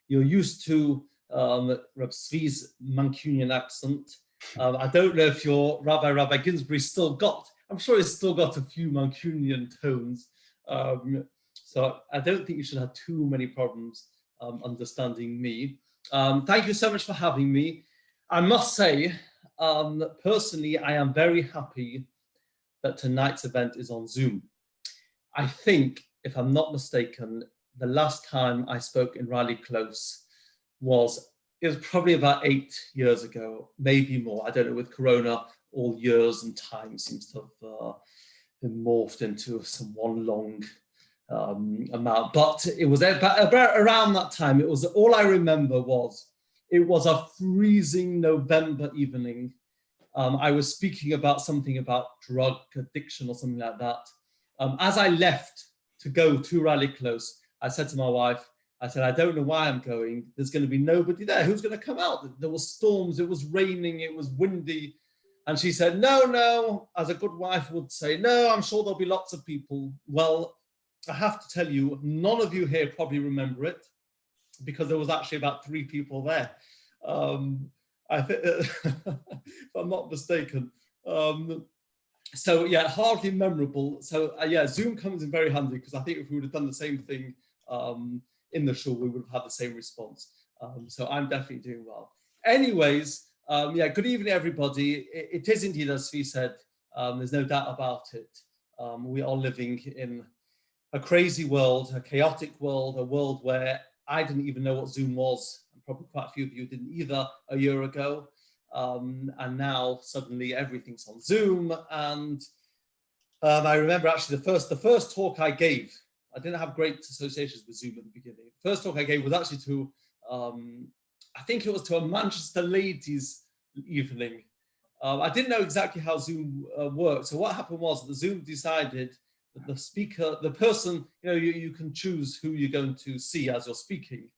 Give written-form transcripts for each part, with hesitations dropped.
You're used to Reb Zvi's Mancunian accent. I don't know if your Rabbi Ginsbury still got, I'm sure he's still got a few Mancunian tones. So I don't think you should have too many problems understanding me. Thank you so much for having me. I must say, personally, I am very happy that tonight's event is on Zoom. I think, if I'm not mistaken, the last time I spoke in Raleigh Close was probably about 8 years ago, maybe more. I don't know, with Corona, all years and time seems to have been morphed into some one long amount. But it was about around that time. It was, all I remember was, it was a freezing November evening. I was speaking about something about drug addiction or something like that. As I left to go to Raleigh Close, I said to my wife, I said, I don't know why I'm going. There's going to be nobody there. Who's going to come out? There were storms, it was raining, it was windy. And she said, no, as a good wife would say, no, I'm sure there'll be lots of people. Well, I have to tell you, none of you here probably remember it, because there was actually about 3 people there. I think, if I'm not mistaken. So yeah, hardly memorable. So yeah, Zoom comes in very handy, because I think if we would have done the same thing in the show, we would have had the same response. So I'm definitely doing well. Anyways, yeah, good evening, everybody. It is indeed, as Zvi said, there's no doubt about it. We are living in a crazy world, a chaotic world, a world where I didn't even know what Zoom was, and probably quite a few of you didn't either a year ago. And now suddenly everything's on Zoom. And I remember actually the first talk I gave, I didn't have great associations with Zoom at the beginning. The first talk I gave was actually to, I think it was to a Manchester ladies evening. I didn't know exactly how Zoom worked. So what happened was the Zoom decided that the speaker, the person, you can choose who you're going to see as you're speaking,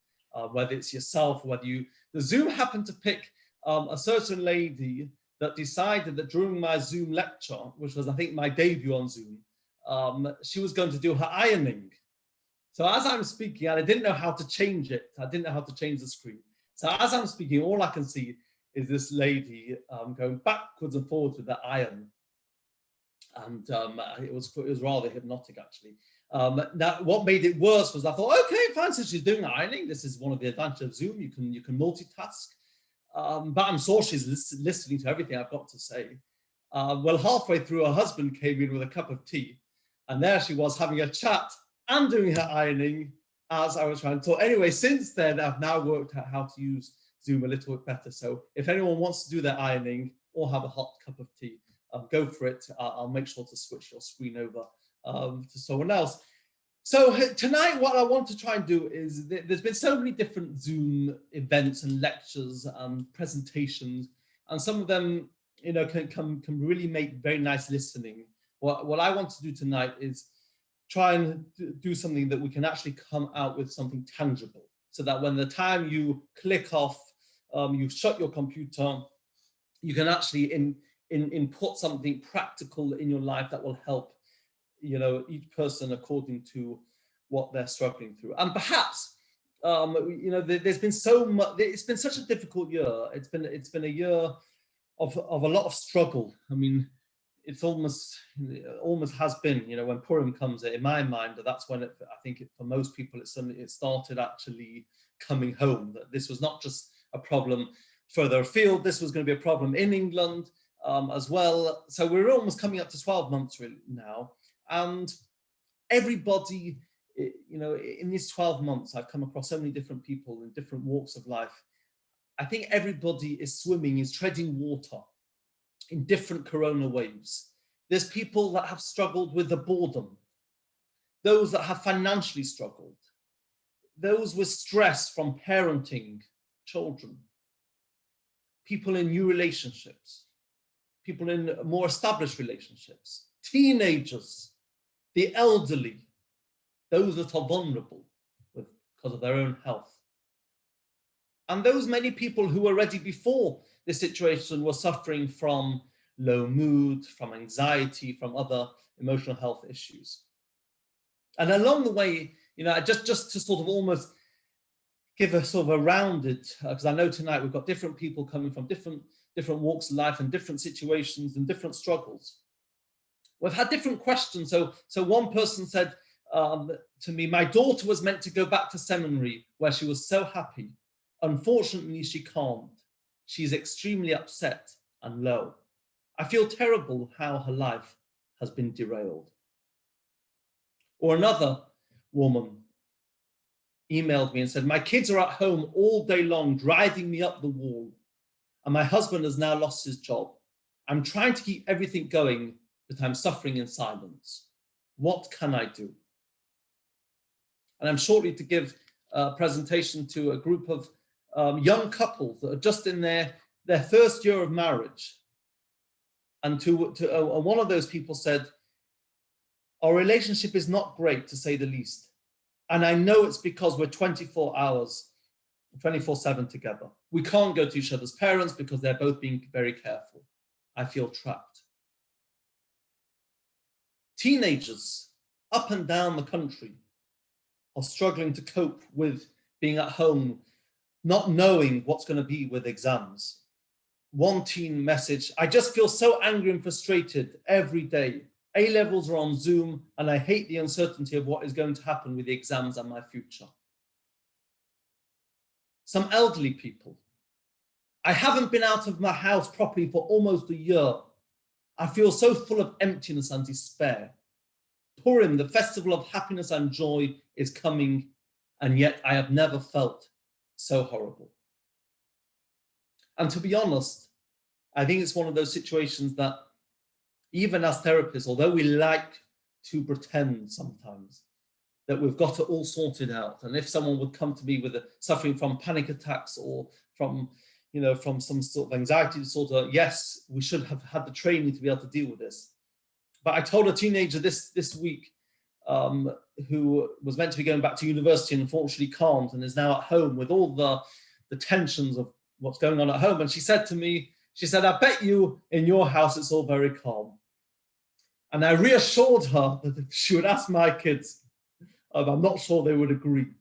whether it's yourself, whether the Zoom happened to pick a certain lady that decided that during my Zoom lecture, which was, I think, my debut on Zoom, she was going to do her ironing. So as I'm speaking, and I didn't know how to change it, I didn't know how to change the screen. So as I'm speaking, all I can see is this lady going backwards and forwards with the iron. And it was rather hypnotic, actually. Now, what made it worse was I thought, okay, fine, so she's doing ironing. This is one of the advantages of Zoom. You can multitask. But I'm sure she's listening to everything I've got to say. Well, halfway through, her husband came in with a cup of tea, and there she was having a chat and doing her ironing as I was trying to talk. Anyway, since then, I've now worked out how to use Zoom a little bit better. So if anyone wants to do their ironing or have a hot cup of tea, go for it. I'll make sure to switch your screen over to someone else. So tonight, what I want to try and do is, there's been so many different Zoom events and lectures and presentations, and some of them, can really make very nice listening. What I want to do tonight is try and do something that we can actually come out with something tangible, so that when the time you click off, you shut your computer, you can actually input something practical in your life that will help each person according to what they're struggling through. And perhaps, there's been so much, it's been such a difficult year. It's been a year of a lot of struggle. I mean, it's almost has been, when Purim comes in my mind, that's when I think for most people, it started actually coming home, that this was not just a problem further afield, this was going to be a problem in England as well. So we're almost coming up to 12 months really now. And everybody, in these 12 months, I've come across so many different people in different walks of life. I think everybody is treading water in different corona waves. There's people that have struggled with the boredom, those that have financially struggled, those with stress from parenting children, people in new relationships, people in more established relationships, teenagers, the elderly, those that are vulnerable because of their own health. And those many people who already before this situation were suffering from low mood, from anxiety, from other emotional health issues. And along the way, just to sort of almost give a sort of a rounded, because I know tonight we've got different people coming from different walks of life and different situations and different struggles. We've had different questions. So one person said to me, my daughter was meant to go back to seminary where she was so happy. Unfortunately, she can't. She's extremely upset and low. I feel terrible how her life has been derailed. Or another woman emailed me and said, my kids are at home all day long, driving me up the wall. And my husband has now lost his job. I'm trying to keep everything going, but I'm suffering in silence. What can I do? And I'm shortly to give a presentation to a group of young couples that are just in their first year of marriage. And one of those people said, our relationship is not great, to say the least. And I know it's because we're 24/7 together. We can't go to each other's parents because they're both being very careful. I feel trapped. Teenagers up and down the country are struggling to cope with being at home, not knowing what's going to be with exams. One teen message, I just feel so angry and frustrated every day. A-levels are on Zoom and I hate the uncertainty of what is going to happen with the exams and my future. Some elderly people, I haven't been out of my house properly for almost a year. I feel so full of emptiness and despair. Purim, the festival of happiness and joy, is coming, and yet I have never felt so horrible. And to be honest, I think it's one of those situations that even as therapists, although we like to pretend sometimes that we've got it all sorted out, and if someone would come to me with suffering from panic attacks or from some sort of anxiety disorder, yes, we should have had the training to be able to deal with this. But I told a teenager this week who was meant to be going back to university and unfortunately can't, and is now at home with all the tensions of what's going on at home. And she said to me, I bet you in your house it's all very calm. And I reassured her that if she would ask my kids, I'm not sure they would agree.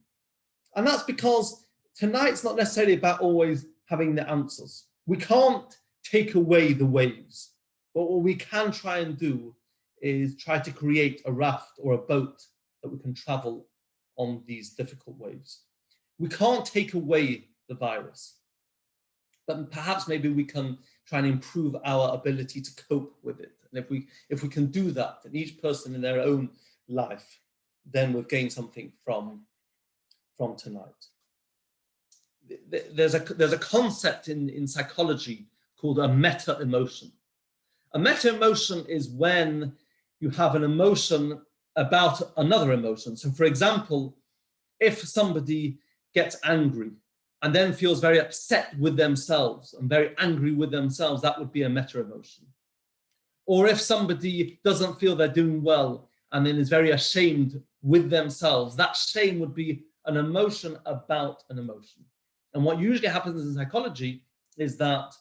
And that's because tonight's not necessarily about always having the answers. We can't take away the waves, but what we can try and do is try to create a raft or a boat that we can travel on these difficult waves. We can't take away the virus, but perhaps maybe we can try and improve our ability to cope with it. And if we can do that, and each person in their own life, then we've gained something from tonight. There's a concept in psychology called a meta-emotion. A meta-emotion is when you have an emotion about another emotion. So for example, if somebody gets angry and then feels very upset with themselves and very angry with themselves, that would be a meta-emotion. Or if somebody doesn't feel they're doing well and then is very ashamed with themselves, that shame would be an emotion about an emotion. And what usually happens in psychology is that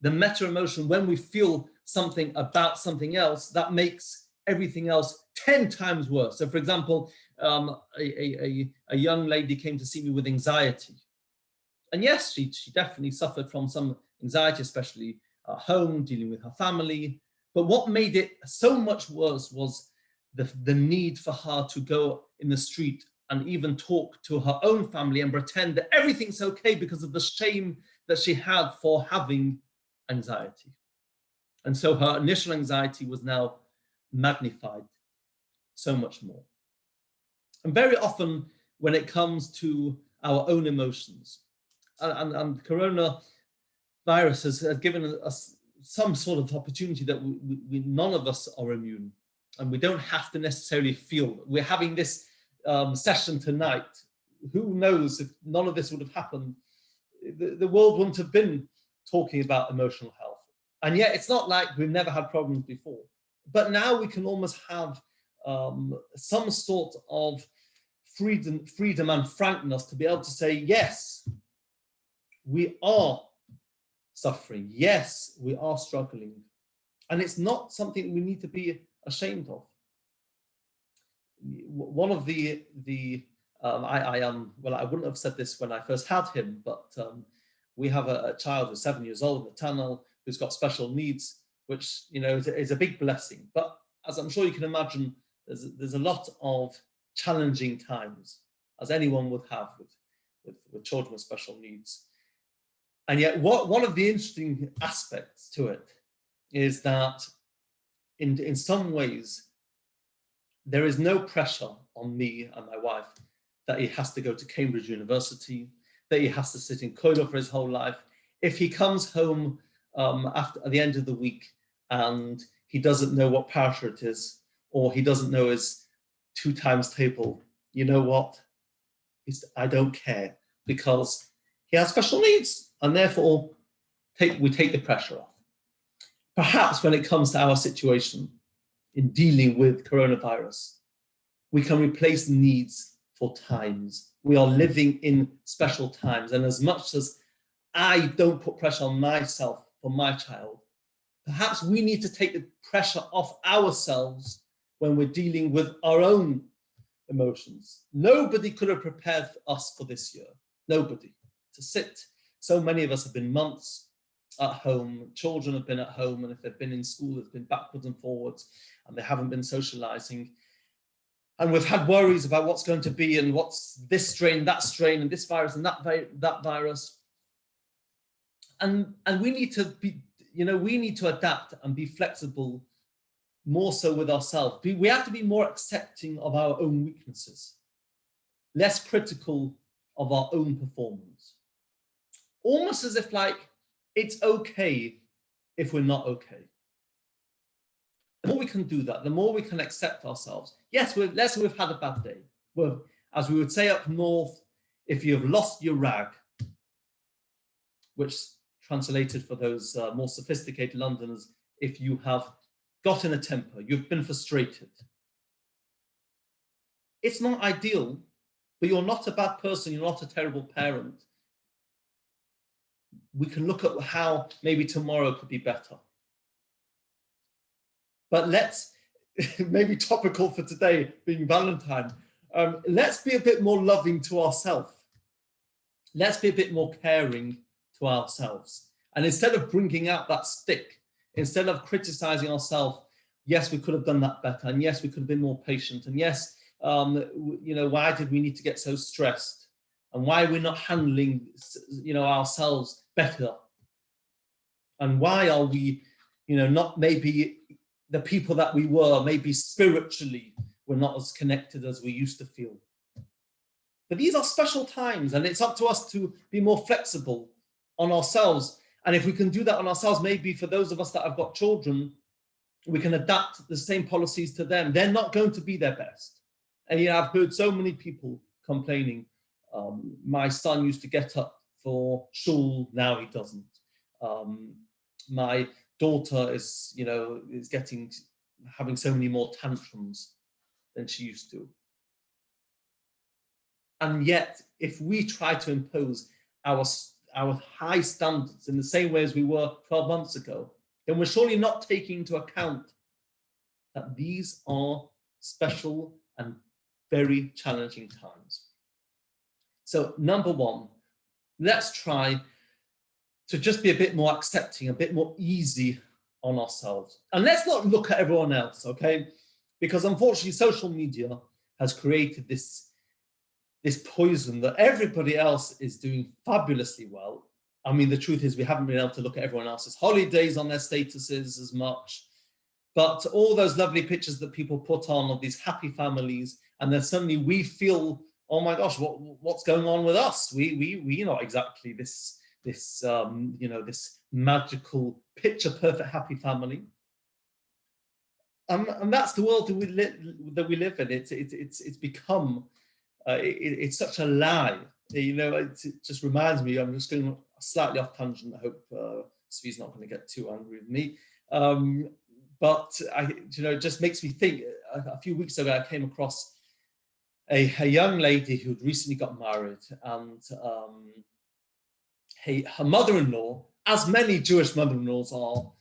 the meta-emotion, when we feel something about something else, that makes everything else 10 times worse. So for example, a young lady came to see me with anxiety. And yes, she definitely suffered from some anxiety, especially at home, dealing with her family. But what made it so much worse was the need for her to go in the street and even talk to her own family and pretend that everything's okay because of the shame that she had for having anxiety. And so her initial anxiety was now magnified so much more. And very often when it comes to our own emotions, and coronavirus has given us some sort of opportunity that we none of us are immune, and we don't have to necessarily feel. We're having this session tonight. Who knows if none of this would have happened, the world wouldn't have been talking about emotional health. And yet it's not like we've never had problems before. But now we can almost have some sort of freedom and frankness to be able to say, yes, we are suffering. Yes, we are struggling. And it's not something we need to be ashamed of. One of the I am, well, I wouldn't have said this when I first had him, but we have a child who's 7 years old, Nathaniel, who's got special needs, which, you know, is a big blessing. But as I'm sure you can imagine, there's a lot of challenging times, as anyone would have with children with special needs. And yet one of the interesting aspects to it is that in some ways, there is no pressure on me and my wife that he has to go to Cambridge University, that he has to sit in Coiler for his whole life. If he comes home at the end of the week and he doesn't know what parasha it is, or he doesn't know his 2 times table, you know what? I don't care, because he has special needs, and therefore we take the pressure off. Perhaps when it comes to our situation in dealing with coronavirus, we can replace needs for times. We are living in special times, and as much as I don't put pressure on myself for my child, perhaps we need to take the pressure off ourselves when we're dealing with our own emotions. Nobody could have prepared us for this year. Nobody. To sit. So many of us have been months at home. Children have been at home, and if they've been in school, it's been backwards and forwards, and they haven't been socializing. And we've had worries about what's going to be, and what's this strain, and this virus, and that virus. And we need to be, you know, we need to adapt and be flexible, more so with ourselves. We have to be more accepting of our own weaknesses, less critical of our own performance. Almost as if like, it's okay if we're not okay. The more we can do that, the more we can accept ourselves. Yes, let's say we've had a bad day. Well, as we would say up north, if you've lost your rag, which translated for those more sophisticated Londoners, if you have got in a temper, you've been frustrated. It's not ideal, but you're not a bad person, you're not a terrible parent. We can look at how maybe tomorrow could be better. But let's, maybe topical for today, being Valentine, let's be a bit more loving to ourselves. Let's be a bit more caring to ourselves. And instead of bringing out that stick, instead of criticizing ourselves, yes, we could have done that better, and yes, we could have been more patient, and yes, you know, why did we need to get so stressed, and why we're not handling, you know, ourselves better, and why are we, you know, not maybe the people that we were, maybe spiritually we're not as connected as we used to feel. But these are special times, and it's up to us to be more flexible on ourselves. And if we can do that on ourselves, maybe for those of us that have got children, we can adapt the same policies to them. They're not going to be their best. And you know, I've heard so many people complaining, my son used to get up for shul, now he doesn't. My daughter is, you know, having so many more tantrums than she used to. And yet, if we try to impose our high standards in the same way as we were 12 months ago, then we're surely not taking into account that these are special and very challenging times. So number one, let's try to just be a bit more accepting, a bit more easy on ourselves. And let's not look at everyone else, okay? Because unfortunately, social media has created this poison that everybody else is doing fabulously well. I mean, the truth is we haven't been able to look at everyone else's holidays on their statuses as much, but all those lovely pictures that people put on of these happy families, and then suddenly we feel, oh my gosh, what's going on with us? We're not exactly this you know, this magical picture perfect happy family. And that's the world that we live in. It's become it's such a lie. You know, it just reminds me, I'm just going slightly off tangent. I hope Svi's not going to get too angry with me. But you know, it just makes me think. A few weeks ago, I came across a young lady who'd recently got married, and her mother-in-law, as many Jewish mother-in-laws are,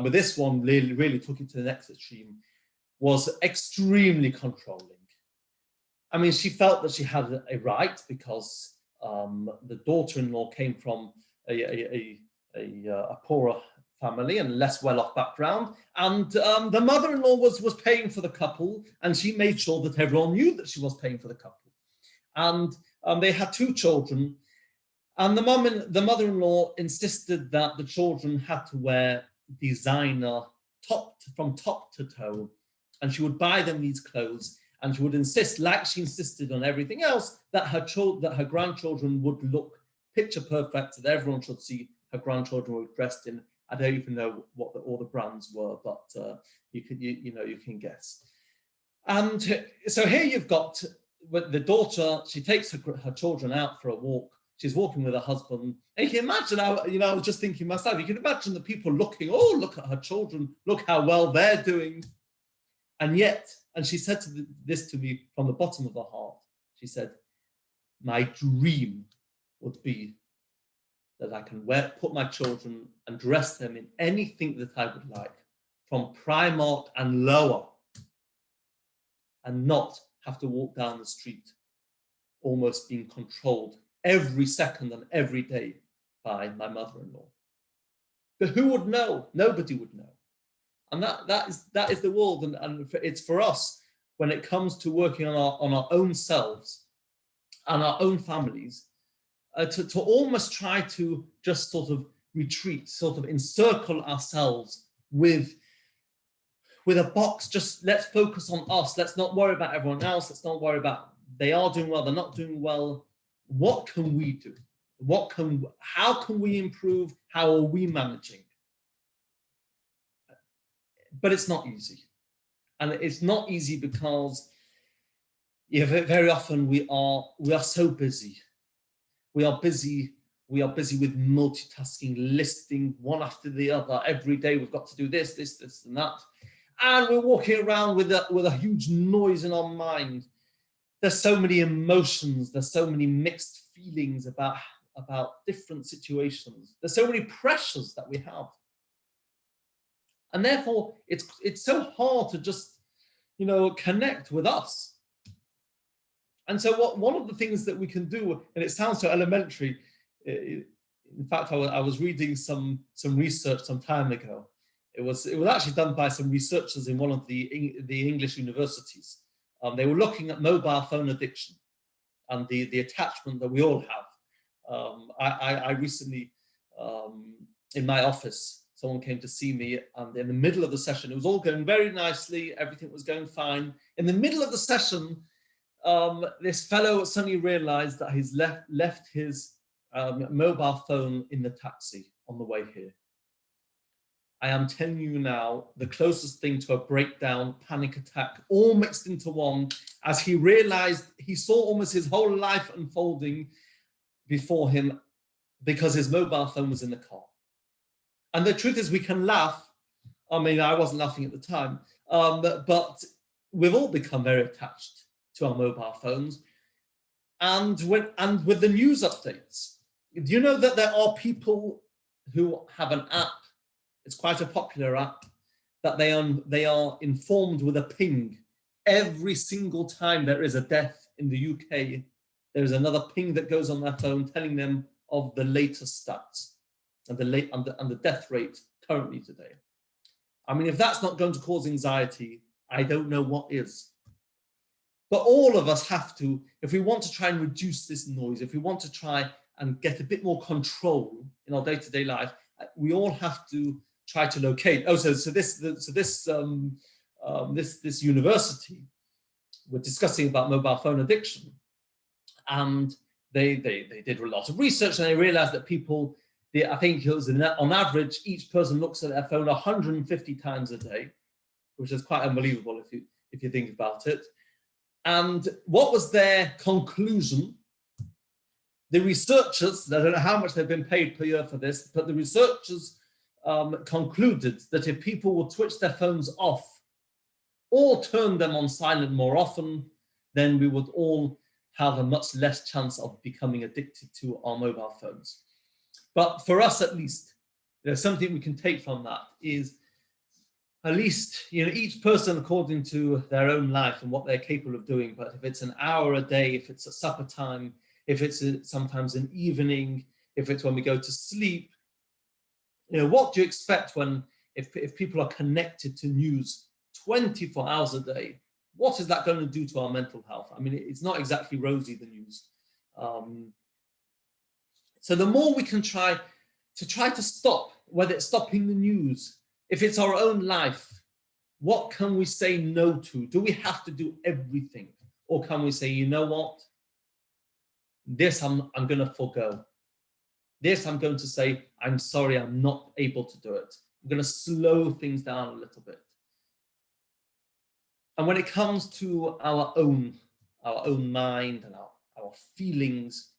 but this one really took it to the next extreme, was extremely controlling. I mean, she felt that she had a right because the daughter-in-law came from a poorer family and less well-off background, and the mother-in-law was paying for the couple, and she made sure that everyone knew that she was paying for the couple. And they had 2 children, and the mother-in-law insisted that the children had to wear designer from top to toe, and she would buy them these clothes, and she would insist, like she insisted on everything else, that her grandchildren would look picture perfect, that everyone should see her grandchildren were dressed in. I don't even know what all the brands were, but you can guess. And so here you've got the daughter. She takes her children out for a walk. She's walking with her husband. And you can imagine how, I was just thinking myself, you can imagine the people looking, oh, look at her children, look how well they're doing. And yet, and she said this to me from the bottom of her heart, she said, my dream would be that I can put my children and dress them in anything that I would like, from Primark and lower, and not have to walk down the street almost being controlled every second and every day by my mother-in-law. But who would know? Nobody would know. And that is the world, and it's for us when it comes to working on our own selves and our own families, to almost try to just sort of retreat, sort of encircle ourselves with a box. Just let's focus on us. Let's not worry about everyone else. Let's not worry about they are doing well, they're not doing well. What can we do? How can we improve? How are we managing? But it's not easy. And it's not easy because very often we are so busy. We are busy with multitasking, listing one after the other. Every day we've got to do this, and that. And we're walking around with a huge noise in our mind. There's so many emotions, there's so many mixed feelings about different situations. There's so many pressures that we have. And therefore, it's so hard to just, connect with us. And so one of the things that we can do, and it sounds so elementary, in fact, I was reading some research some time ago. It was actually done by some researchers in one of the English universities. They were looking at mobile phone addiction and the attachment that we all have. I recently, in my office, someone came to see me, and in the middle of the session, it was all going very nicely, everything was going fine. In the middle of the session, this fellow suddenly realized that he's left his mobile phone in the taxi on the way here. I am telling you now, the closest thing to a breakdown, panic attack, all mixed into one, as he realized he saw almost his whole life unfolding before him because his mobile phone was in the car. And the truth is, we can laugh. I mean, I wasn't laughing at the time, but we've all become very attached to our mobile phones. And with the news updates, do you know that there are people who have an app? It's quite a popular app that they are informed with a ping. Every single time there is a death in the UK, there is another ping that goes on their phone telling them of the latest stats and the death rate currently today. I mean, if that's not going to cause anxiety, I don't know what is. But all of us have to, if we want to try and reduce this noise, if we want to try and get a bit more control in our day-to-day life, we all have to try to locate. Oh, so this university were discussing about mobile phone addiction, and they did a lot of research, and they realized that people, I think it was on average, each person looks at their phone 150 times a day, which is quite unbelievable if you think about it. And what was their conclusion? The researchers, I don't know how much they've been paid per year for this, but the researchers concluded that if people would switch their phones off or turn them on silent more often, then we would all have a much less chance of becoming addicted to our mobile phones. But for us, at least, something we can take from that is at least, each person according to their own life and what they're capable of doing. But if it's an hour a day, if it's at supper time, if it's sometimes an evening, if it's when we go to sleep, what do you expect if people are connected to news 24 hours a day? What is that going to do to our mental health? I mean, it's not exactly rosy, the news. So the more we can try to stop, whether it's stopping the news, if it's our own life, what can we say no to? Do we have to do everything? Or can we say, you know what? This I'm going to forego. This I'm going to say, I'm sorry, I'm not able to do it. I'm going to slow things down a little bit. And when it comes to our own mind and our feelings,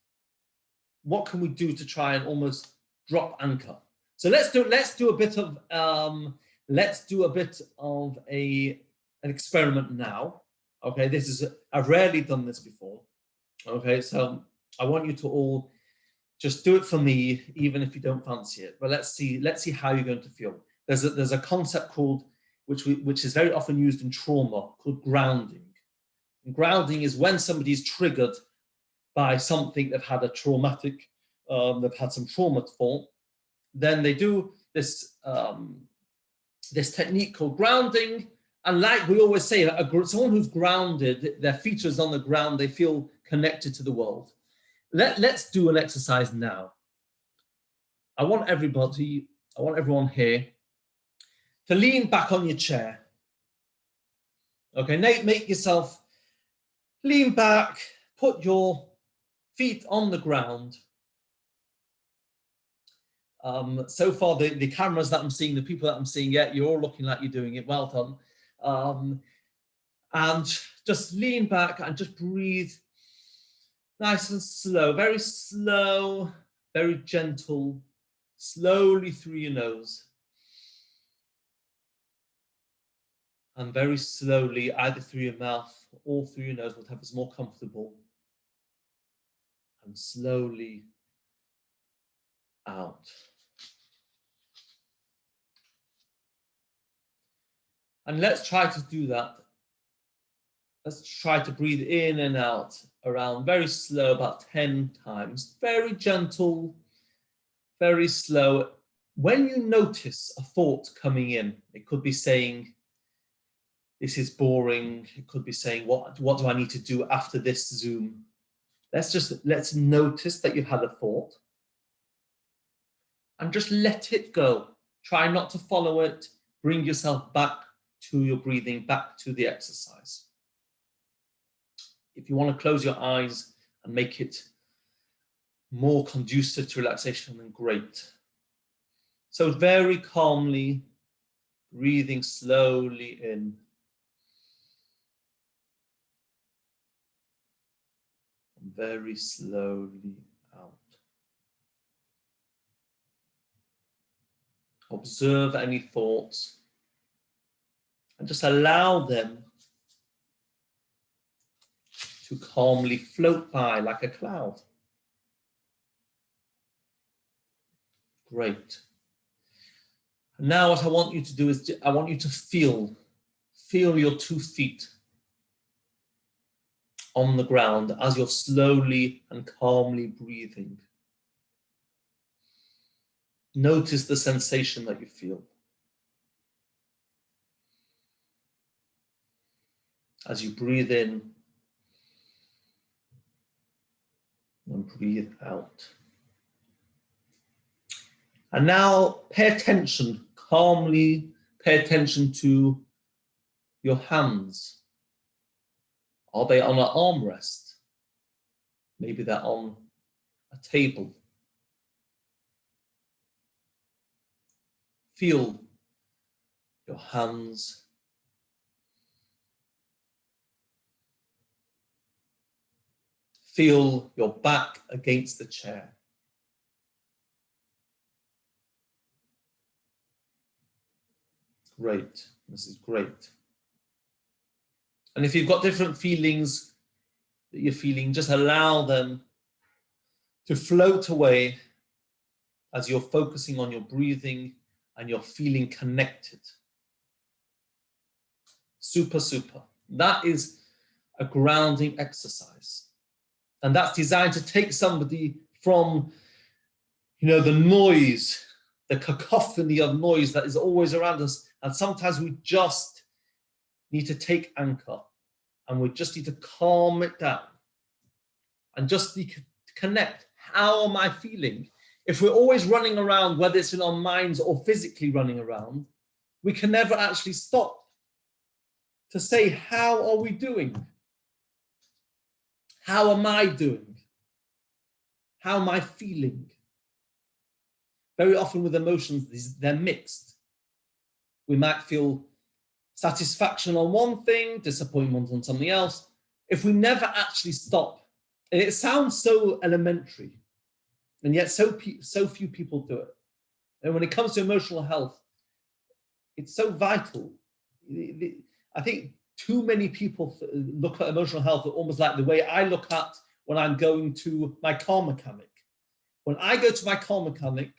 what can we do to try and almost drop anchor? So let's do a bit of an experiment now. Okay, I've rarely done this before. Okay, so I want you to all just do it for me, even if you don't fancy it. But let's see how you're going to feel. There's a concept called, which is very often used in trauma, called grounding. And grounding is when somebody's triggered by something they've had they've had some trauma for. Then they do this technique called grounding. And like we always say, someone who's grounded, their feet is on the ground, they feel connected to the world. Let's do an exercise now. I want everyone here to lean back on your chair. Okay, make yourself lean back, put your feet on the ground. So far, the cameras that I'm seeing, the people that I'm seeing, you're all looking like you're doing it. Well done. And just lean back and just breathe nice and slow, very gentle, slowly through your nose. And very slowly, either through your mouth or through your nose, whatever's more comfortable. And slowly out. And let's try to do that. Let's try to breathe in and out around very slow, about 10 times. Very gentle, very slow. When you notice a thought coming in, it could be saying, this is boring. It could be saying, what do I need to do after this Zoom? Let's notice that you had a thought and just let it go. Try not to follow it. Bring yourself back to your breathing, back to the exercise. If you want to close your eyes and make it more conducive to relaxation, then great. So very calmly, breathing slowly in. And very slowly out. Observe any thoughts and just allow them to calmly float by like a cloud. Great. And now what I want you to do is I want you to feel your 2 feet on the ground as you're slowly and calmly breathing. Notice the sensation that you feel. As you breathe in and breathe out. And now pay attention, calmly pay attention to your hands. Are they on an armrest? Maybe they're on a table. Feel your hands. Feel your back against the chair. Great. This is great. And if you've got different feelings that you're feeling, just allow them to float away as you're focusing on your breathing and you're feeling connected super, super. That is a grounding exercise. And that's designed to take somebody from, the noise, the cacophony of noise that is always around us. And sometimes we just need to take anchor and we just need to calm it down and just connect. How am I feeling? If we're always running around, whether it's in our minds or physically running around, we can never actually stop to say, how are we doing? How am I doing? How am I feeling? Very often with emotions, they're mixed. We might feel satisfaction on one thing, disappointment on something else. If we never actually stop, and it sounds so elementary, and yet so few people do it. And when it comes to emotional health, it's so vital. I think too many people look at emotional health almost like the way I look at when I'm going to my car mechanic. When I go to my car mechanic,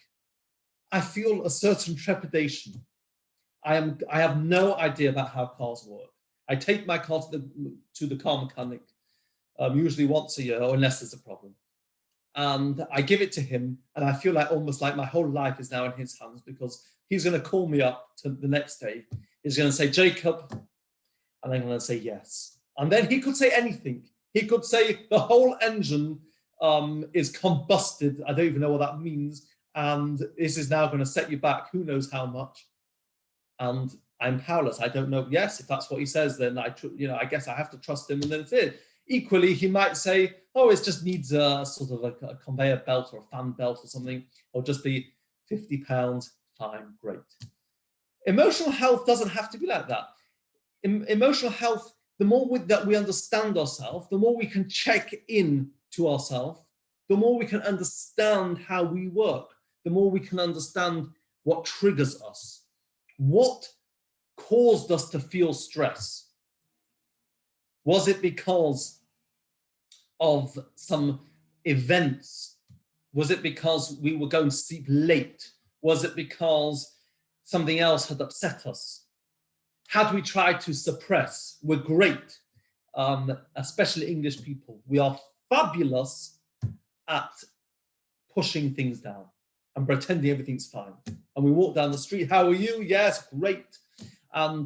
I feel a certain trepidation. I have no idea about how cars work. I take my car to the car mechanic usually once a year, or unless there's a problem. And I give it to him, and I feel like almost like my whole life is now in his hands, because he's going to call me up to the next day. He's going to say, Jacob, and I'm going to say yes. And then he could say anything. He could say the whole engine is combusted. I don't even know what that means. And this is now going to set you back who knows how much. And I'm powerless. I don't know. Yes, if that's what he says, then I guess I have to trust him, and then it's it. Equally, he might say, oh, it just needs a sort of a conveyor belt or a fan belt or something. It'll just be £50. Fine, great. Emotional health doesn't have to be like that. Emotional health, the more that we understand ourselves, the more we can check in to ourselves, the more we can understand how we work, the more we can understand what triggers us, what caused us to feel stress. Was it because of some events? Was it because we were going to sleep late? Was it because something else had upset us? Had we tried to suppress? We're great, especially English people. We are fabulous at pushing things down and pretending everything's fine. And we walk down the street, how are you? Yes, great.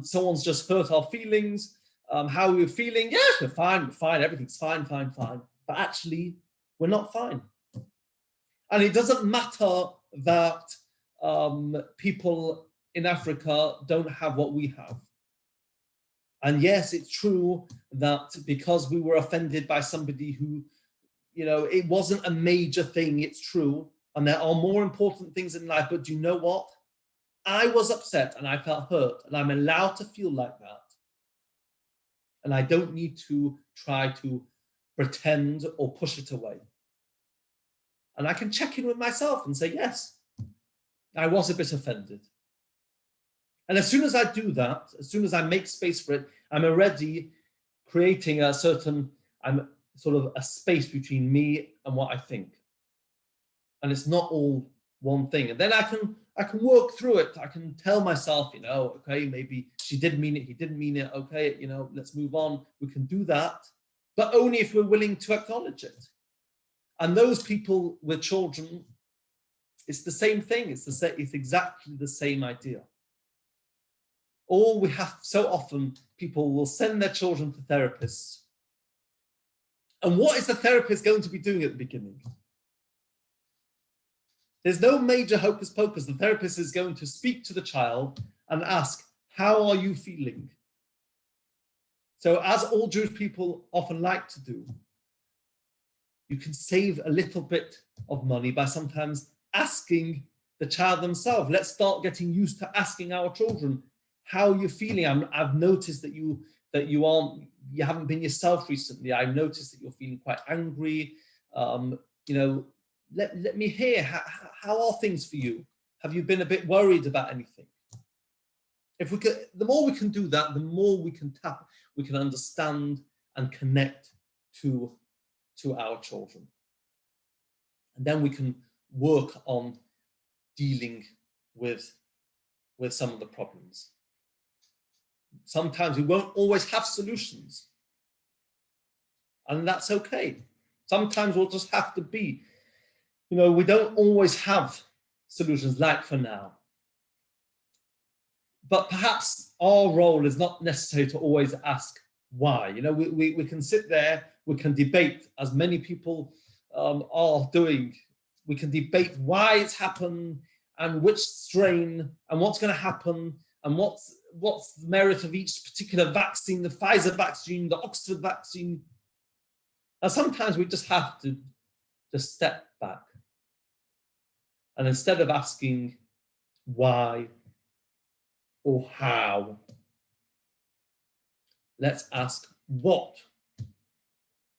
Someone's just hurt our feelings. How are we feeling? Yes, we're fine, everything's fine. But actually, we're not fine. And it doesn't matter that people in Africa don't have what we have. And yes, it's true that because we were offended by somebody who, it wasn't a major thing, it's true. And there are more important things in life, but do you know what? I was upset and I felt hurt, and I'm allowed to feel like that. And I don't need to try to pretend or push it away. And I can check in with myself and say, yes, I was a bit offended. And as soon as I do that, as soon as I make space for it, I'm already creating a space between me and what I think. And it's not all one thing. And then I can work through it. I can tell myself, okay, maybe she didn't mean it, he didn't mean it. Okay, let's move on. We can do that, but only if we're willing to acknowledge it. And those people with children, it's the same thing. It's exactly the same idea. All we have, so often people will send their children to therapists. And what is the therapist going to be doing at the beginning? There's no major hocus pocus. The therapist is going to speak to the child and ask, how are you feeling? So as all Jewish people often like to do, you can save a little bit of money by sometimes asking the child themselves. Let's start getting used to asking our children, how are you feeling? I've noticed that you haven't been yourself recently. I've noticed that you're feeling quite angry. Let me hear, how are things for you? Have you been a bit worried about anything? The more we can do that, the more we can understand and connect to our children. And then we can work on dealing with some of the problems. Sometimes we won't always have solutions. And that's okay. Sometimes we'll just have to be, we don't always have solutions like for now. But perhaps our role is not necessary to always ask why. We can sit there, we can debate, as many people are doing. We can debate why it's happened and which strain and what's going to happen and what's the merit of each particular vaccine, the Pfizer vaccine, the Oxford vaccine. And sometimes we just have to just step back. And instead of asking why or how, let's ask what.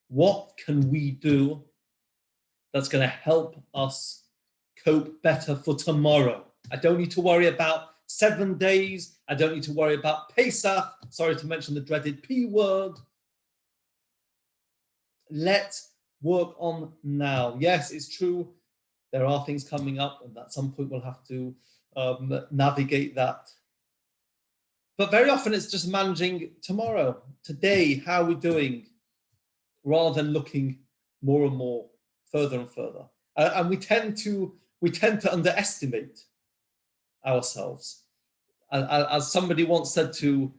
What can we do that's going to help us cope better for tomorrow? I don't need to worry about 7 days. I don't need to worry about Pesach. Sorry to mention the dreaded P word. Let's work on now. Yes, it's true. There are things coming up, and at some point we'll have to navigate that. But very often it's just managing tomorrow, today, how we're doing, rather than looking more and more, further and further. And we tend to underestimate ourselves. As somebody once said to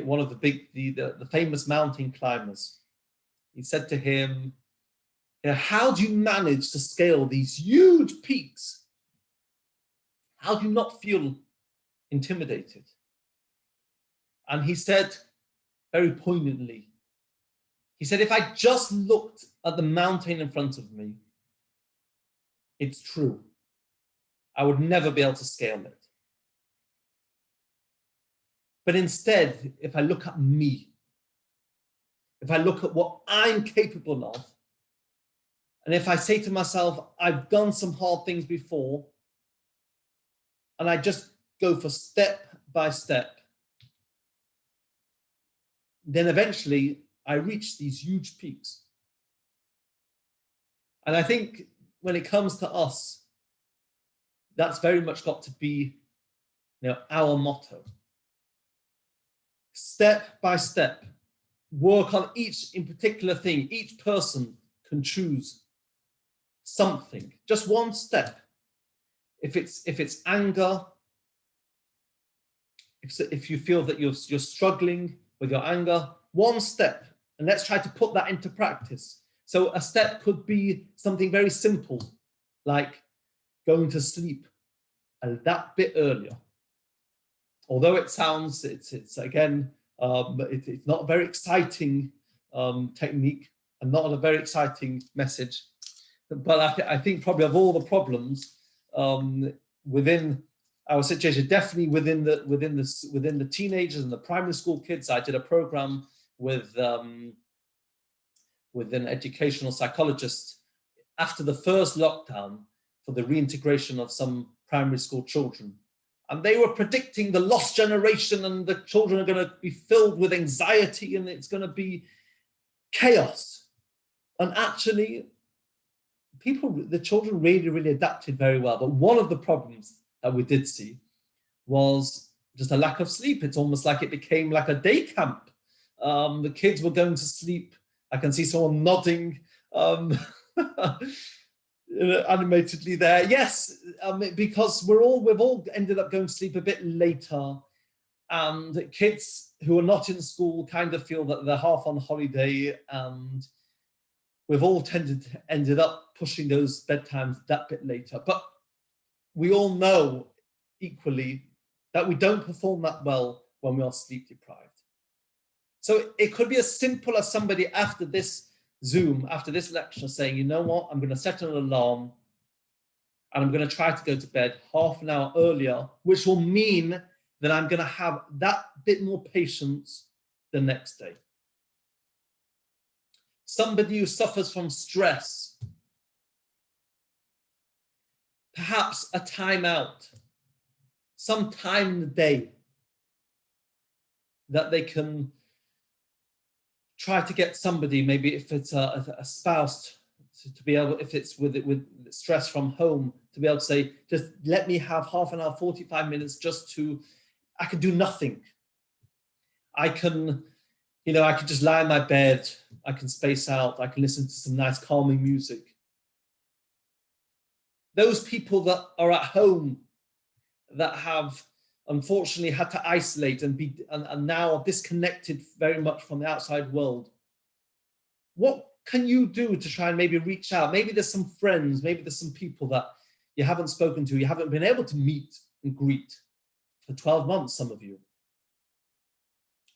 one of the famous mountain climbers, he said to him, how do you manage to scale these huge peaks? How do you not feel intimidated? And he said very poignantly, he said, if I just looked at the mountain in front of me, it's true, I would never be able to scale it. But instead, if I look at me, if I look at what I'm capable of, and if I say to myself, I've done some hard things before, and I just go for step by step, then eventually I reach these huge peaks. And I think when it comes to us, that's very much got to be our motto. Step by step, work on each in particular thing. Each person can choose something, just one step. If it's anger, if you feel that you're struggling with your anger, one step, and let's try to put that into practice. So a step could be something very simple, like going to sleep that bit earlier. Although it sounds, it's again, it's not a very exciting technique and not a very exciting message. But I think probably of all the problems within our situation, definitely within the teenagers and the primary school kids, I did a program with an educational psychologist after the first lockdown for the reintegration of some primary school children. And they were predicting the lost generation, and the children are going to be filled with anxiety and it's going to be chaos. And actually, the children really adapted very well. But one of the problems that we did see was just a lack of sleep. It's almost like it became like a day camp. The kids were going to sleep. I can see someone nodding animatedly there. Yes, because we've all ended up going to sleep a bit later, and kids who are not in school kind of feel that they're half on holiday, and we've all ended up pushing those bedtimes that bit later. But we all know equally that we don't perform that well when we are sleep deprived. So it could be as simple as somebody after this Zoom, after this lecture, saying, you know what, I'm going to set an alarm and I'm going to try to go to bed half an hour earlier, which will mean that I'm going to have that bit more patience the next day. Somebody who suffers from stress, perhaps a time out, some time in the day that they can try to get somebody, maybe if it's a spouse, to be able, if it's with stress from home, to be able to say, just let me have half an hour, 45 minutes, just to, I can do nothing. I can, I can just lie in my bed. I can space out. I can listen to some nice calming music. Those people that are at home that have unfortunately had to isolate and now are disconnected very much from the outside world. What can you do to try and maybe reach out? Maybe there's some friends, maybe there's some people that you haven't spoken to, you haven't been able to meet and greet for 12 months, some of you.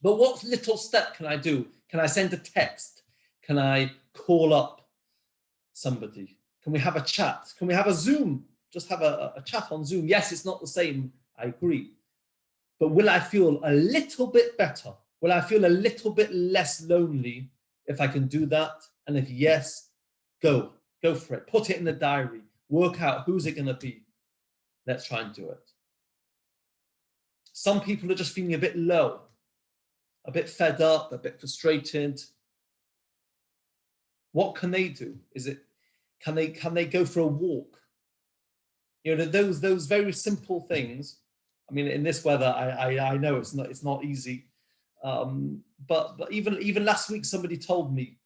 But what little step can I do? Can I send a text? Can I call up somebody? Can we have a chat? Can we have a Zoom? Just have a chat on Zoom. Yes, it's not the same, I agree. But will I feel a little bit better? Will I feel a little bit less lonely if I can do that? And if yes, go for it. Put it in the diary. Work out who's it going to be. Let's try and do it. Some people are just feeling a bit low, a bit fed up, a bit frustrated. What can they do? Can they go for a walk? Those very simple things. I mean, in this weather, I know it's not easy. But even last week, somebody told me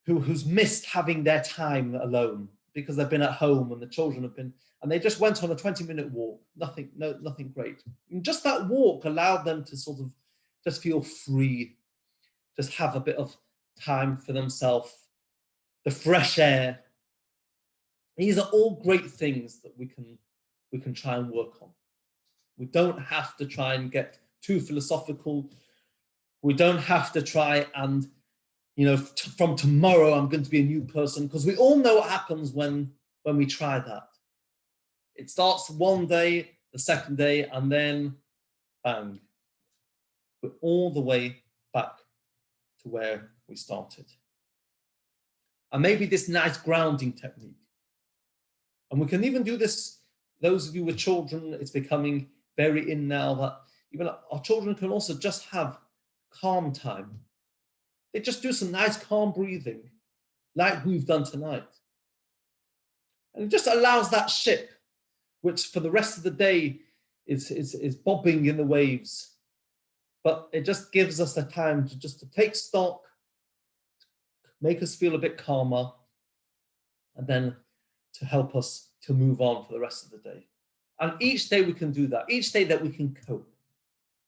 who's missed having their time alone because they've been at home and the children have been, and they just went on a 20-minute walk. Nothing great. And just that walk allowed them to sort of just feel free, just have a bit of time for themselves, the fresh air. These are all great things that we can try and work on. We don't have to try and get too philosophical. We don't have to try and, from tomorrow I'm going to be a new person, because we all know what happens when we try that. It starts one day, the second day, and then bang, we're all the way back to where we started. And maybe this nice grounding technique. And we can even do this, those of you with children, it's becoming very in now that even our children can also just have calm time. They just do some nice calm breathing, like we've done tonight. And it just allows that ship, which for the rest of the day is bobbing in the waves, but it just gives us the time to take stock, make us feel a bit calmer, and then to help us to move on for the rest of the day. And each day we can do that. Each day that we can cope.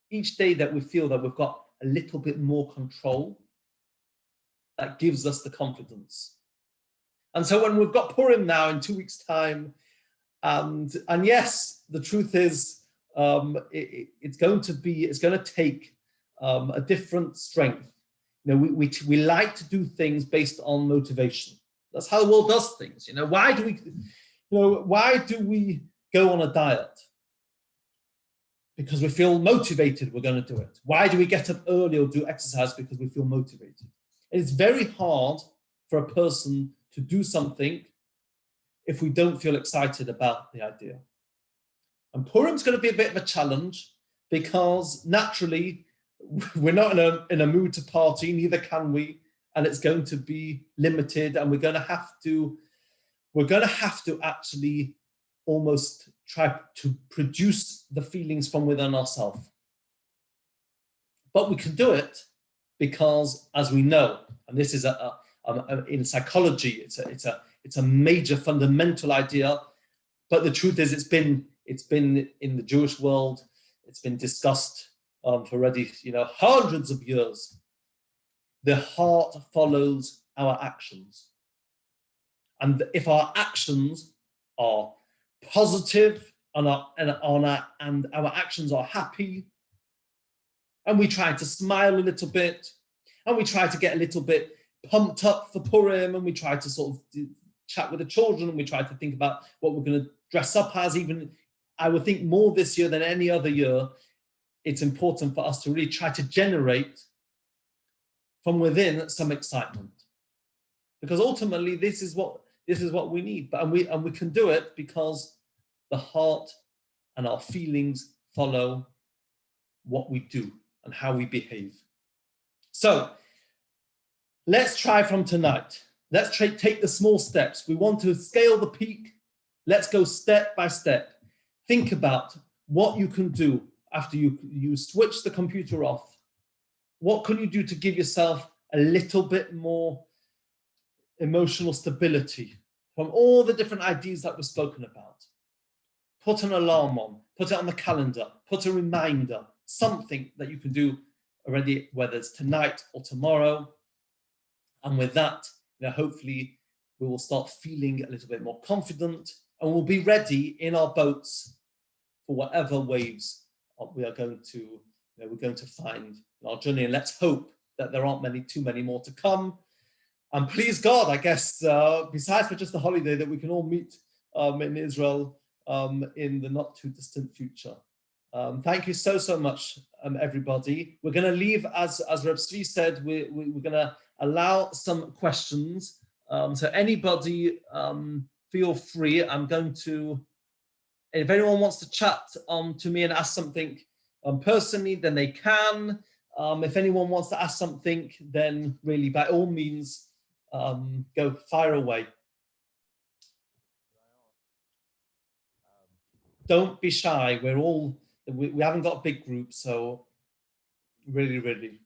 Each day that we feel that we've got a little bit more control, that gives us the confidence. And so when we've got Purim now in 2 weeks' time, and yes, the truth is it's going to take a different strength. We like to do things based on motivation. That's how the world does things. Why do we go on a diet? Because we feel motivated we're going to do it. Why do we get up early or do exercise? Because we feel motivated. It's very hard for a person to do something if we don't feel excited about the idea. And Purim's going to be a bit of a challenge because naturally we're not in a mood to party, neither can we, and it's going to be limited, and we're going to have to actually almost try to produce the feelings from within ourselves. But we can do it because, as we know, and this is in psychology, it's a major fundamental idea. But the truth is, it's been in the Jewish world, it's been discussed for already hundreds of years. The heart follows our actions, and if our actions are positive and our actions are happy, and we try to smile a little bit, and we try to get a little bit pumped up for Purim, and we try to sort of chat with the children, and we try to think about what we're going to dress up as. Even I would think more this year than any other year, it's important for us to really try to generate from within some excitement, because ultimately this is what we need. And we can do it because the heart and our feelings follow what we do and how we behave. So let's try from tonight. Let's take the small steps. We want to scale the peak. Let's go step by step. Think about what you can do after you switch the computer off what can you do to give yourself a little bit more emotional stability from all the different ideas that we've spoken about? Put an alarm on, put it on the calendar, put a reminder, something that you can do already, whether it's tonight or tomorrow. And with that, hopefully we will start feeling a little bit more confident, and we'll be ready in our boats for whatever waves we are going to, we're going to find in our journey. And let's hope that there aren't too many more to come. And please God, I guess, besides for just a holiday, that we can all meet in Israel in the not too distant future. Thank you so much, everybody. We're going to leave, as Reb Tzvi said, we're going to allow some questions. So anybody, feel free. I'm going to, if anyone wants to chat to me and ask something personally, then they can. If anyone wants to ask something, then really, by all means, go fire away. Don't be shy. We haven't got a big group, so really.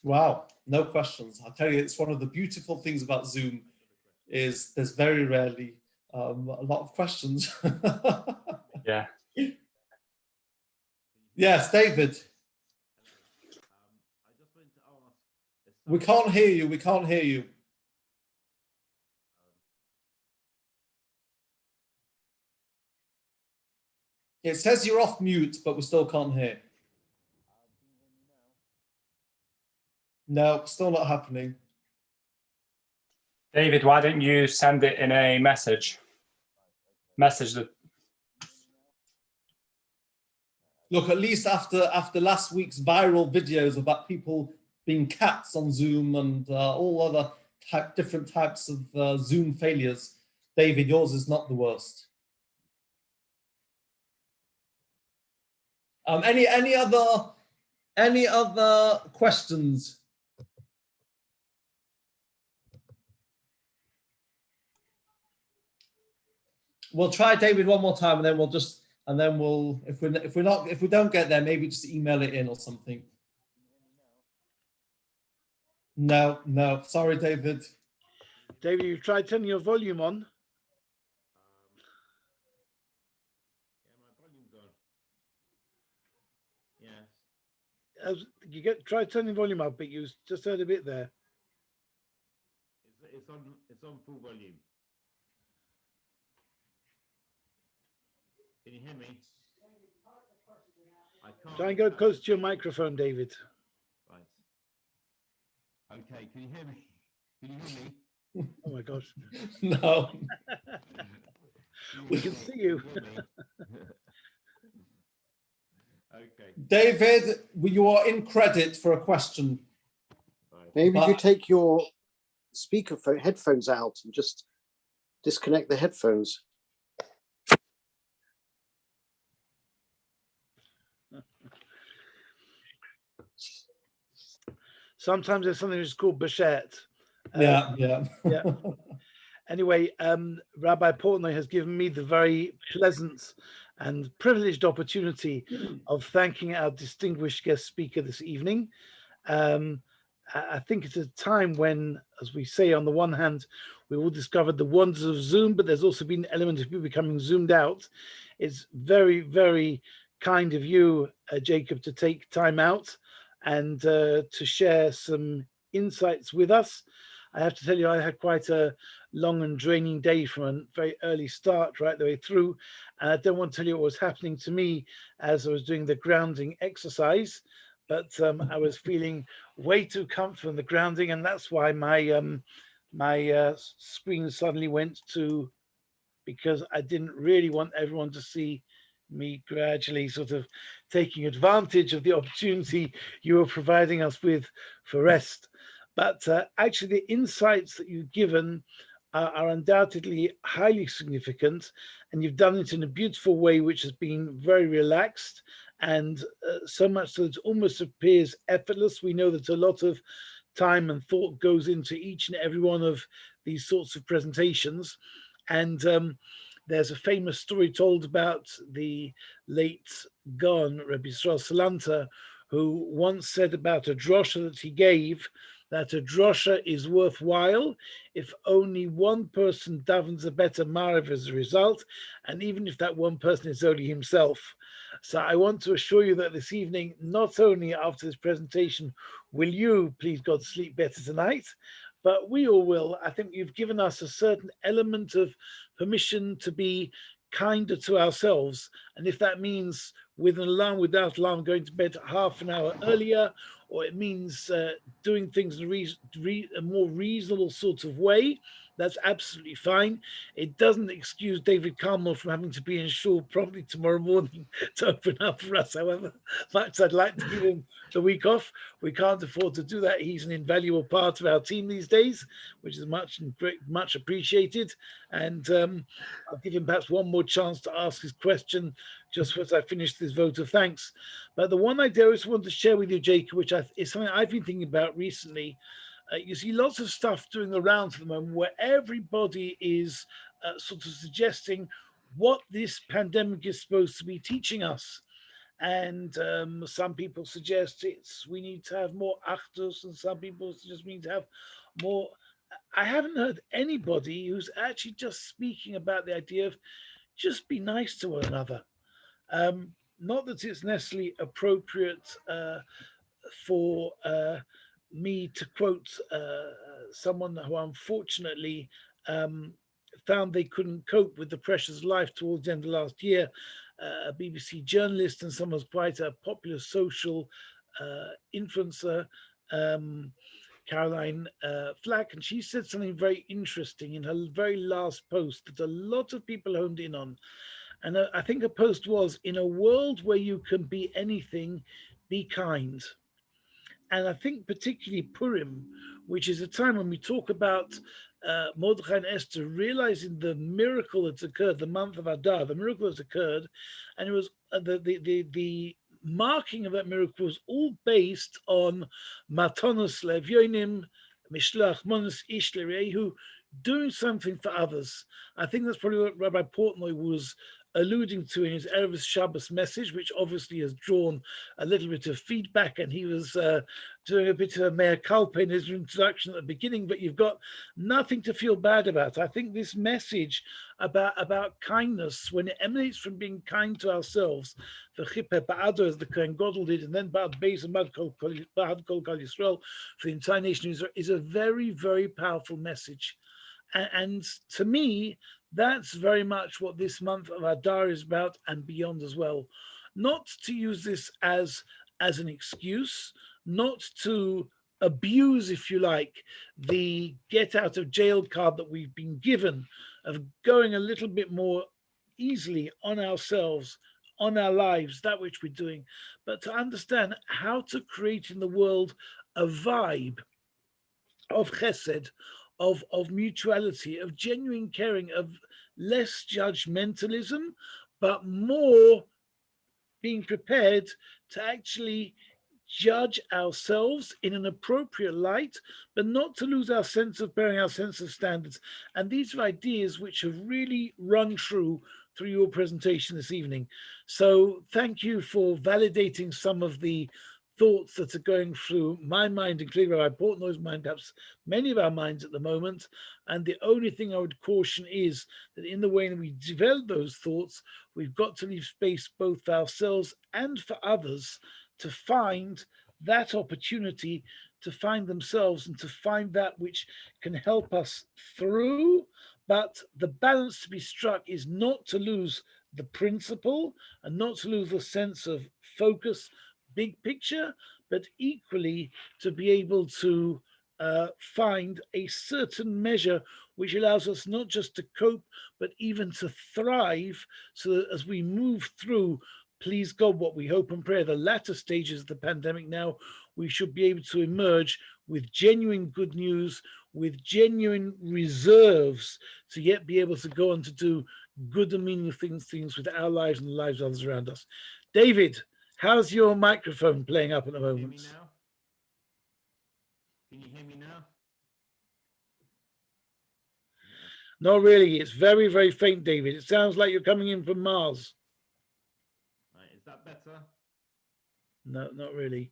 Wow, no questions. I'll tell you, it's one of the beautiful things about Zoom is there's very rarely a lot of questions. Yeah. Yes, David. We can't hear you. We can't hear you. It says you're off mute, but we still can't hear. No, still not happening. David, why don't you send it in a message? Message that. Look, at least after last week's viral videos about people being cats on Zoom and all other different types of Zoom failures, David, yours is not the worst. Any other questions? We'll try David one more time, and then we'll if we don't get there, maybe just email it in or something. No, sorry, David. David, you've tried turning your volume on. Yes. Try turning the volume up, but you just heard a bit there. It's on full volume. Can you hear me? I can't. Try and go close to your microphone, David. Right. Okay, can you hear me? Can you hear me? Oh my gosh. No. We can see you. Okay. David, you are in credit for a question. Maybe if you take your headphones out and just disconnect the headphones. Sometimes there's something that's called Bachet. Yeah. Anyway, Rabbi Portnoy has given me the very pleasant and privileged opportunity of thanking our distinguished guest speaker this evening. I think it's a time when, as we say, on the one hand, we all discovered the wonders of Zoom, but there's also been an element of people becoming zoomed out. It's very, very kind of you, Jacob, to take time out and to share some insights with us. I have to tell you, I had quite a long and draining day from a very early start right the way through. And I don't want to tell you what was happening to me as I was doing the grounding exercise, but I was feeling way too comfortable in the grounding, and that's why my screen suddenly went to, because I didn't really want everyone to see me gradually sort of taking advantage of the opportunity you were providing us with for rest. But actually the insights that you've given are undoubtedly highly significant, and you've done it in a beautiful way which has been very relaxed, and so much that it almost appears effortless. We know that a lot of time and thought goes into each and every one of these sorts of presentations, and there's a famous story told about the late Gaon, Rabbi Yisrael Salanta, who once said about a drosha that he gave, that a drosha is worthwhile if only one person davens a better Mariv as a result, and even if that one person is only himself. So I want to assure you that this evening, not only after this presentation will you, please God, sleep better tonight, but we all will. I think you've given us a certain element of permission to be kinder to ourselves. And if that means with an alarm, without alarm, going to bed half an hour earlier, or it means doing things in a more reasonable sort of way, that's absolutely fine. It doesn't excuse David Carmel from having to be in shul promptly tomorrow morning to open up for us. However much I'd like to give him the week off, we can't afford to do that. He's an invaluable part of our team these days, which is much appreciated. And I'll give him perhaps one more chance to ask his question just as I finish this vote of thanks. But the one idea I just want to share with you, Jacob, which is something I've been thinking about recently. You see lots of stuff doing the rounds at the moment where everybody is sort of suggesting what this pandemic is supposed to be teaching us. And some people suggest we need to have more achdus, and some people suggest we need to have more. I haven't heard anybody who's actually just speaking about the idea of just be nice to one another. Not that it's necessarily appropriate for me to quote someone who unfortunately found they couldn't cope with the pressures of life towards the end of last year, a BBC journalist and someone who's quite a popular social influencer, Caroline Flack, and she said something very interesting in her very last post that a lot of people honed in on. And I think a post was, in a world where you can be anything, be kind. And I think particularly Purim, which is a time when we talk about Mordechai and Esther realizing the miracle that's occurred, the month of Adar, the miracle that's occurred, and it was the marking of that miracle was all based on Matanos Levyonim, Mishlach Monos Ish Lerehu, doing something for others. I think that's probably what Rabbi Portnoy was alluding to in his Erev Shabbos message, which obviously has drawn a little bit of feedback, and he was doing a bit of a mea culpa in his introduction at the beginning, but you've got nothing to feel bad about. I think this message about kindness, when it emanates from being kind to ourselves, the Chipeh Ba'ado, as the Kohen Gadol did, and then Ba'ad Beis and Ba'ad Kol Yisrael for the entire nation, is a very, very powerful message. And to me, that's very much what this month of Adar is about, and beyond as well. Not to use this as an excuse, not to abuse, if you like, the get out of jail card that we've been given of going a little bit more easily on ourselves, on our lives, that which we're doing, but to understand how to create in the world a vibe of chesed, of mutuality, of genuine caring, of less judgmentalism, but more being prepared to actually judge ourselves in an appropriate light, but not to lose our sense of bearing, our sense of standards. And these are ideas which have really rung true through your presentation this evening. So thank you for validating some of the thoughts that are going through my mind, including Rabbi Portnoy's mind, perhaps many of our minds at the moment. And the only thing I would caution is that in the way that we develop those thoughts, we've got to leave space both for ourselves and for others to find that opportunity, to find themselves and to find that which can help us through. But the balance to be struck is not to lose the principle and not to lose the sense of focus, big picture, but equally to be able to find a certain measure which allows us not just to cope, but even to thrive, so that as we move through, please God, what we hope and pray, the latter stages of the pandemic now, we should be able to emerge with genuine good news, with genuine reserves to yet be able to go on to do good and meaningful things with our lives and the lives of others around us. David, how's your microphone playing up at the moment? Can you hear me now? Not really. It's very, very faint, David. It sounds like you're coming in from Mars. Right, is that better? No, not really.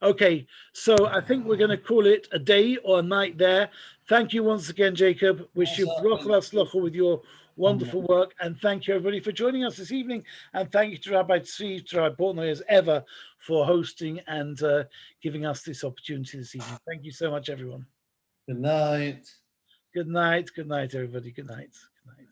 Okay, so I think we're going to call it a day or a night there. Thank you once again, Jacob. Wish you bracha v'atzlacha with your wonderful work, and thank you everybody for joining us this evening. And thank you to Rabbi Tzvi, to Rabbi Portnoy as ever for hosting and giving us this opportunity this evening. Thank you so much, everyone. Good night. Good night. Good night, everybody. Good night. Good night.